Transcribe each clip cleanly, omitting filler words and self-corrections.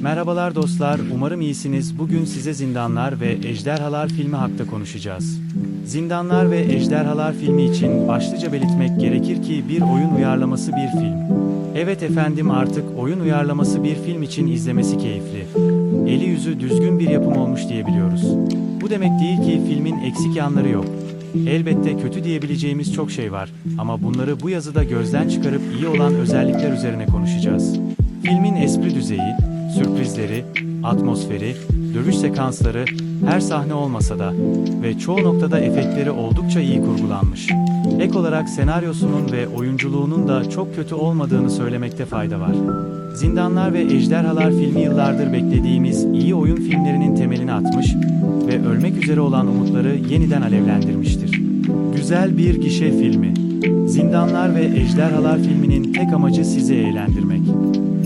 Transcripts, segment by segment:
Merhabalar dostlar, umarım iyisiniz. Bugün size Zindanlar ve Ejderhalar filmi hakkında konuşacağız. Zindanlar ve Ejderhalar filmi için başlıca belirtmek gerekir ki bir oyun uyarlaması bir film. Evet efendim, artık oyun uyarlaması bir film için izlemesi keyifli. Eli yüzü düzgün bir yapım olmuş diyebiliyoruz. Bu demek değil ki filmin eksik yanları yok. Elbette kötü diyebileceğimiz çok şey var ama bunları bu yazıda gözden çıkarıp iyi olan özellikler üzerine konuşacağız. Filmin espri düzeyi, sürprizleri, atmosferi, dövüş sekansları her sahne olmasa da ve çoğu noktada efektleri oldukça iyi kurgulanmış. Ek olarak senaryosunun ve oyunculuğunun da çok kötü olmadığını söylemekte fayda var. Zindanlar ve Ejderhalar filmi yıllardır beklediğimiz iyi oyun filmlerinin temelini atmış ve ölmek üzere olan umutları yeniden alevlendirmiştir. Güzel bir gişe filmi. Zindanlar ve Ejderhalar filminin tek amacı sizi eğlendirmek.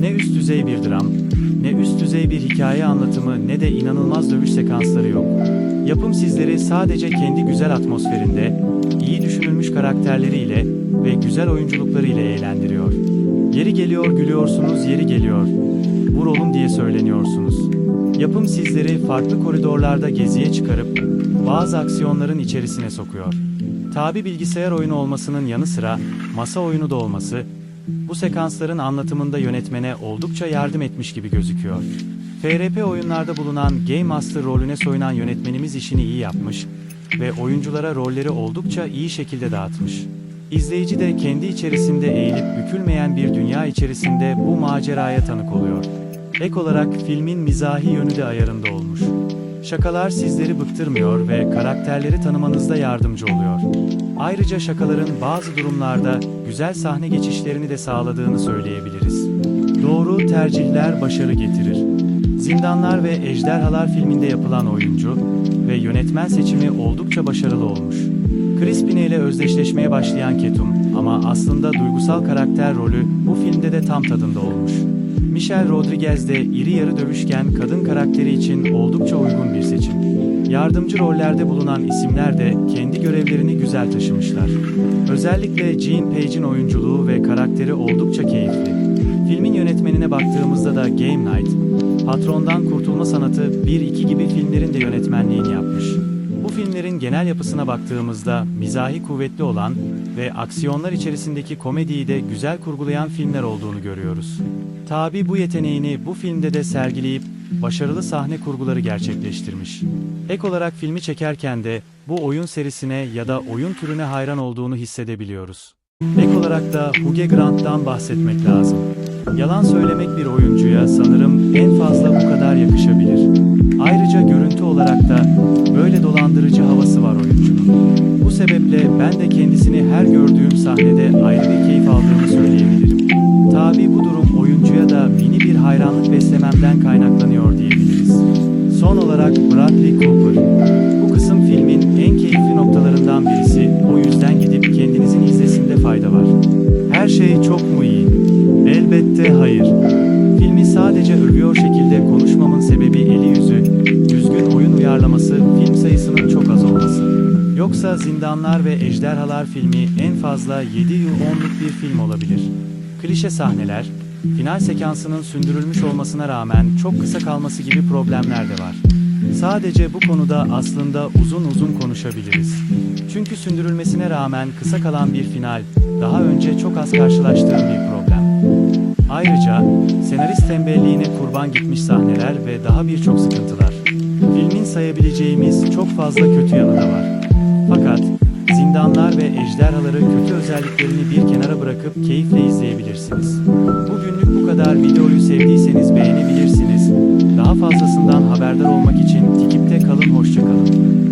Ne üst düzey bir dram, ne üst düzey bir hikaye anlatımı ne de inanılmaz dövüş sekansları yok. Yapım sizleri sadece kendi güzel atmosferinde, iyi düşünülmüş karakterleriyle ve güzel oyunculuklarıyla eğlendiriyor. Yeri geliyor gülüyorsunuz, yeri geliyor vur oğlum diye söyleniyorsunuz. Yapım sizleri farklı koridorlarda geziye çıkarıp bazı aksiyonların içerisine sokuyor. Tabi bilgisayar oyunu olmasının yanı sıra masa oyunu da olması, bu sekansların anlatımında yönetmene oldukça yardım etmiş gibi gözüküyor. FRP oyunlarda bulunan Game Master rolüne soyunan yönetmenimiz işini iyi yapmış ve oyunculara rolleri oldukça iyi şekilde dağıtmış. İzleyici de kendi içerisinde eğilip bükülmeyen bir dünya içerisinde bu maceraya tanık oluyor. Ek olarak filmin mizahi yönü de ayarında olmuş. Şakalar sizleri bıktırmıyor ve karakterleri tanımanızda yardımcı oluyor. Ayrıca şakaların bazı durumlarda güzel sahne geçişlerini de sağladığını söyleyebiliriz. Doğru tercihler başarı getirir. Zindanlar ve Ejderhalar filminde yapılan oyuncu ve yönetmen seçimi oldukça başarılı olmuş. Chris Pine ile özdeşleşmeye başlayan Ketum ama aslında duygusal karakter rolü bu filmde de tam tadında olmuş. Michelle Rodriguez de iri yarı dövüşken kadın karakteri için oldukça uygun bir seçim. Yardımcı rollerde bulunan isimler de kendi görevlerini güzel taşımışlar. Özellikle Jean Page'in oyunculuğu ve karakteri oldukça keyifli. Filmin yönetmenine baktığımızda da Game Night, Patrondan Kurtulma Sanatı 1-2 gibi filmlerin de yönetmenliğini yapmış. Bu filmlerin genel yapısına baktığımızda mizahi kuvvetli olan ve aksiyonlar içerisindeki komediyi de güzel kurgulayan filmler olduğunu görüyoruz. Tabi bu yeteneğini bu filmde de sergileyip başarılı sahne kurguları gerçekleştirmiş. Ek olarak filmi çekerken de bu oyun serisine ya da oyun türüne hayran olduğunu hissedebiliyoruz. Ek olarak da Hugh Grant'tan bahsetmek lazım. Yalan söylemek bir oyuncuya sanırım en fazla bu kadar yakışabilir. Ayrıca görüntü olarak da böyle dolandırıcı havası var oyuncunun. Bu sebeple ben de kendisini her gördüğüm sahnede ayrı bir keyif aldığımı söyleyebilirim. Tabi bu durum oyuncuya da mini bir hayranlık beslememden kaynaklanıyor diyebiliriz. Son olarak Bradley Cooper. Bu kısım filmin en keyifli noktalarından birisi, o yüzden gidip kendinizin izlesinde fayda var. Her şey çok mu iyi? Elbette hayır. Filmi sadece övüyor şekilde konuşmamın sebebi eli yüzü düzgün oyun uyarlaması, film sayısının çok az olması. Yoksa Zindanlar ve Ejderhalar filmi en fazla 7 yıl 10'luk bir film olabilir. Klişe sahneler, final sekansının sündürülmüş olmasına rağmen çok kısa kalması gibi problemler de var. Sadece bu konuda aslında uzun uzun konuşabiliriz. Çünkü sündürülmesine rağmen kısa kalan bir final, daha önce çok az karşılaştığım bir problem. Ayrıca, senarist tembelliğine kurban gitmiş sahneler ve daha birçok sıkıntılar. Filmin sayabileceğimiz çok fazla kötü yanı da var. Fakat, Zindanlar ve Ejderhaları kötü özelliklerini bir kenara bırakıp keyifle izleyebilirsiniz. Bugünlük bu kadar. Videoyu sevdiyseniz beğenebilirsiniz. Daha fazlasından haberdar olmak için takipte kalın, hoşça kalın.